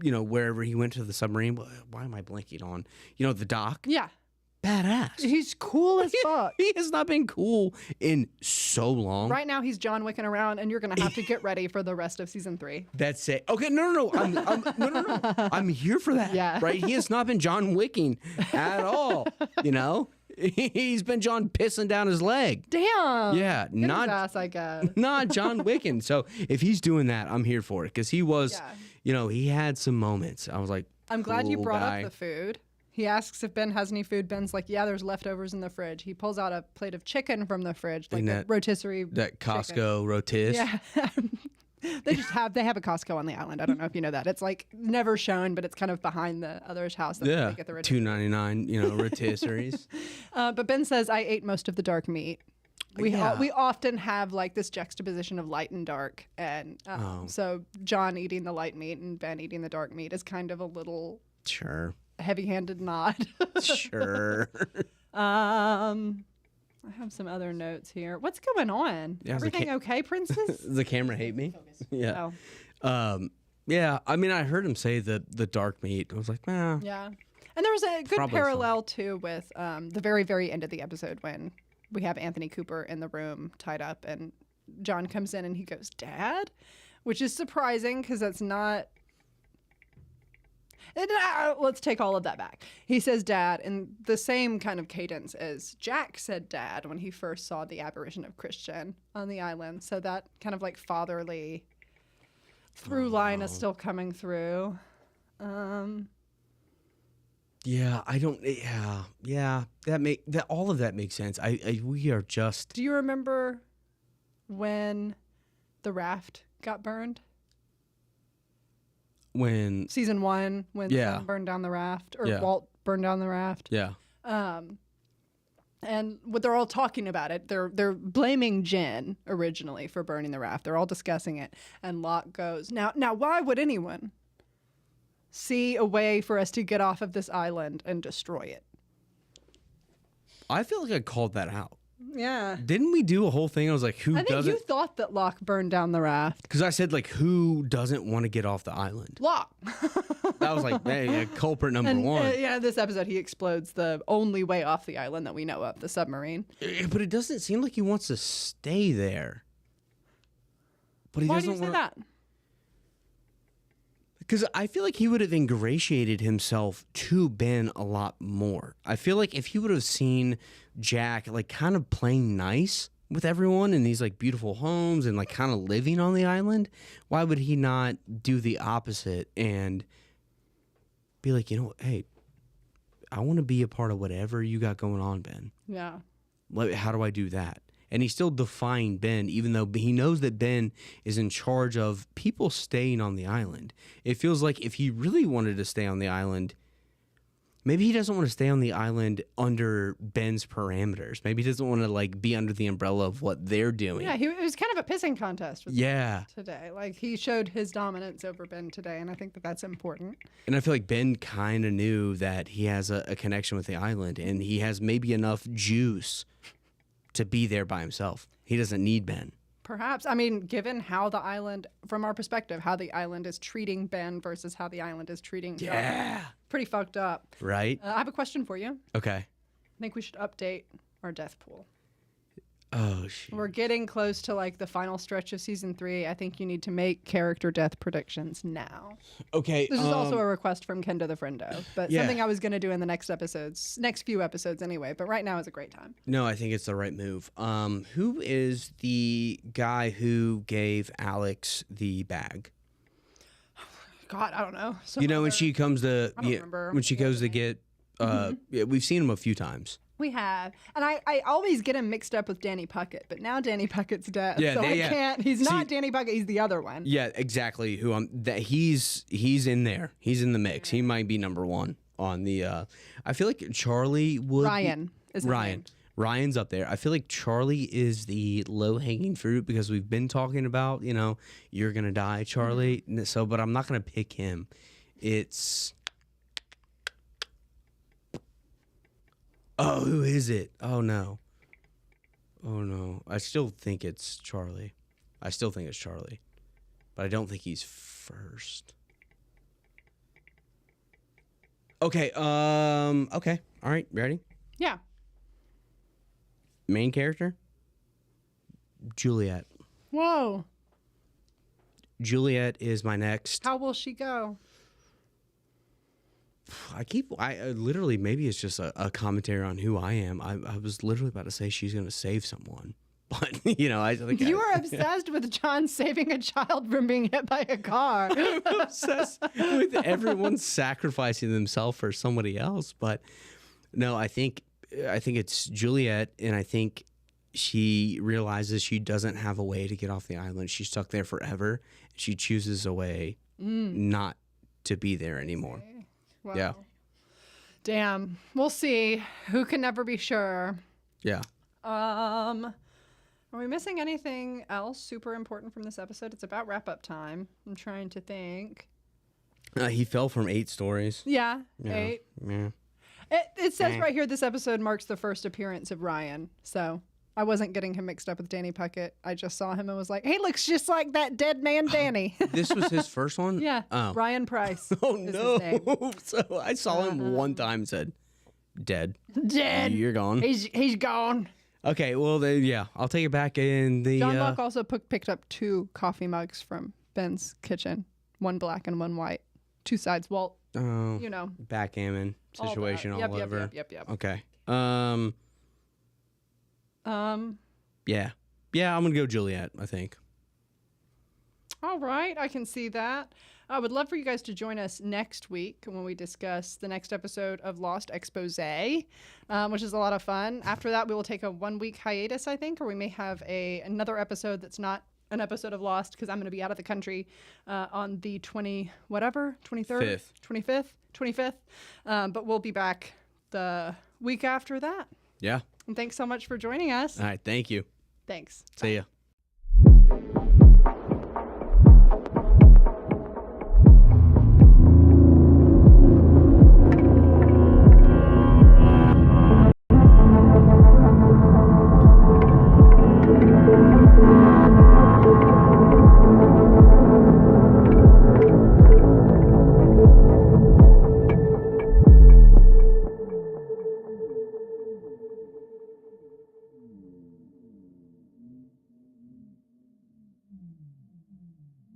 wherever he went to the submarine. Why am I blanking on, the dock? yeah, Badass. he's cool as fuck. He has not been cool in so long. Right now, he's John Wicking around, and you're gonna have to get ready for the rest of season 3. That's it. Okay, no. No. I'm here for that. Yeah. Right? He has not been John Wicking at all. He's been John pissing down his leg. Damn. Yeah, Get not his ass, I guess. not John Wicking. So if he's doing that, I'm here for it because he was, he had some moments. I was like, I'm glad you cool brought guy. up the food. He asks if Ben has any food. Ben's like, yeah, there's leftovers in the fridge. He pulls out a plate of chicken from the fridge, like a rotisserie. That Costco rotis. Yeah. They have a Costco on the island. I don't know if you know that. It's like never shown, but it's kind of behind the other's house. That Yeah, they get the rotisserie. $2.99, rotisseries. But Ben says, I ate most of the dark meat. We often have like this juxtaposition of light and dark, and so John eating the light meat and Ben eating the dark meat is kind of a little Sure. heavy-handed nod. Sure. I have some other notes here. What's going on? Yeah, Everything okay, princess? Does the camera hate me? Yeah. Oh. Yeah. I mean, I heard him say the dark meat. I was like, nah. Yeah. And there was a good Probably parallel too with the very, very end of the episode when we have Anthony Cooper in the room tied up and John comes in and he goes, Dad? Which is surprising because that's not... let's take all of that back. He says dad in the same kind of cadence as Jack said dad when he first saw the apparition of Christian on the island. So that kind of like fatherly through line is still coming through. Yeah, I don't. Yeah. That all of that makes sense. We are just. Do you remember when the raft got burned? When Season 1, when Sam burned down the raft, or Walt burned down the raft. Yeah. And what they're all talking about it, they're blaming Jen originally for burning the raft. They're all discussing it, and Locke goes, "Now, why would anyone see a way for us to get off of this island and destroy it?" I feel like I called that out. Yeah. Didn't we do a whole thing? I was like, who I think doesn't? you thought that Locke burned down the raft. Because I said, like, who doesn't want to get off the island? Locke. That was like, hey, culprit number one. This episode he explodes the only way off the island that we know of, the submarine. But it doesn't seem like he wants to stay there. But he Why do doesn't you say want that? Because I feel like he would have ingratiated himself to Ben a lot more. I feel like if he would have seen Jack like kind of playing nice with everyone in these like beautiful homes and like kind of living on the island, why would he not do the opposite and be like, hey, I want to be a part of whatever you got going on, Ben. Yeah. How do I do that? And he's still defying Ben, even though he knows that Ben is in charge of people staying on the island. It feels like if he really wanted to stay on the island, maybe he doesn't want to stay on the island under Ben's parameters. Maybe he doesn't want to like be under the umbrella of what they're doing. Yeah, it was kind of a pissing contest with Yeah. today. Like he showed his dominance over Ben today, and I think that that's important. And I feel like Ben kind of knew that he has a connection with the island, and he has maybe enough juice to be there by himself. He doesn't need Ben. Perhaps. I mean, given how the island, from our perspective, how the island is treating Ben versus how the island is treating John. Pretty fucked up. Right? I have a question for you. Okay. I think we should update our death pool. Oh, shit. We're getting close to like the final stretch of season 3. I think you need to make character death predictions now. Okay. This is also a request from Kenda the Friendo, but Yeah. something I was going to do in the next few episodes anyway. But right now is a great time. No, I think it's the right move. Who is the guy who gave Alex the bag? God, I don't know. When she comes to remember when she goes to get we've seen him a few times. We have. And I always get him mixed up with Danny Puckett, but now Danny Puckett's dead. Yeah, so I yeah. can't. He's not Danny Puckett. He's the other one. Yeah, exactly. He's in there. He's in the mix. He might be number one on the. I feel like Charlie would. Ryan is his name. Ryan's up there. I feel like Charlie is the low hanging fruit because we've been talking about you're gonna die, Charlie. So, but I'm not gonna pick him. It's. Oh, who is it? Oh no. Oh no. I still think it's Charlie. But I don't think he's first. Okay. Okay. All right. Ready? Yeah. Main character? Juliet. Whoa. Juliet is my next. How will she go? I literally, maybe it's just a commentary on who I am. I was literally about to say she's going to save someone. But, I think You were obsessed with John saving a child from being hit by a car. I'm obsessed with everyone sacrificing themselves for somebody else. But no, I think it's Juliet, and I think she realizes she doesn't have a way to get off the island. She's stuck there forever. She chooses a way not to be there anymore. Okay. Wow. Yeah. Damn. We'll see. Who can never be sure? Yeah. Are we missing anything else super important from this episode? It's about wrap-up time. I'm trying to think. He fell from 8 stories. Yeah, Yeah. 8. Yeah. It says right here this episode marks the first appearance of Ryan. So I wasn't getting him mixed up with Danny Puckett. I just saw him and was like, he looks just like that dead man Danny. This was his first one? Yeah. Oh. Ryan Price. Oh, is his no. name. So I saw him one time and said, dead. Dead. You're gone. He's gone. Okay, well, then, yeah, I'll take it back in the... John Locke also picked up 2 coffee mugs from Ben's kitchen. 1 black and 1 white. 2 sides. Well, backgammon situation all over. Yep. Okay. Yeah. Yeah, I'm going to go Juliet, I think. All right, I can see that. I would love for you guys to join us next week when we discuss the next episode of Lost Exposé, which is a lot of fun. After that, we will take a 1-week hiatus, I think, or we may have another episode that's not an episode of Lost because I'm going to be out of the country on the 23rd, 25th. But we'll be back the week after that. Yeah. And thanks so much for joining us. All right, thank you. Thanks. See ya.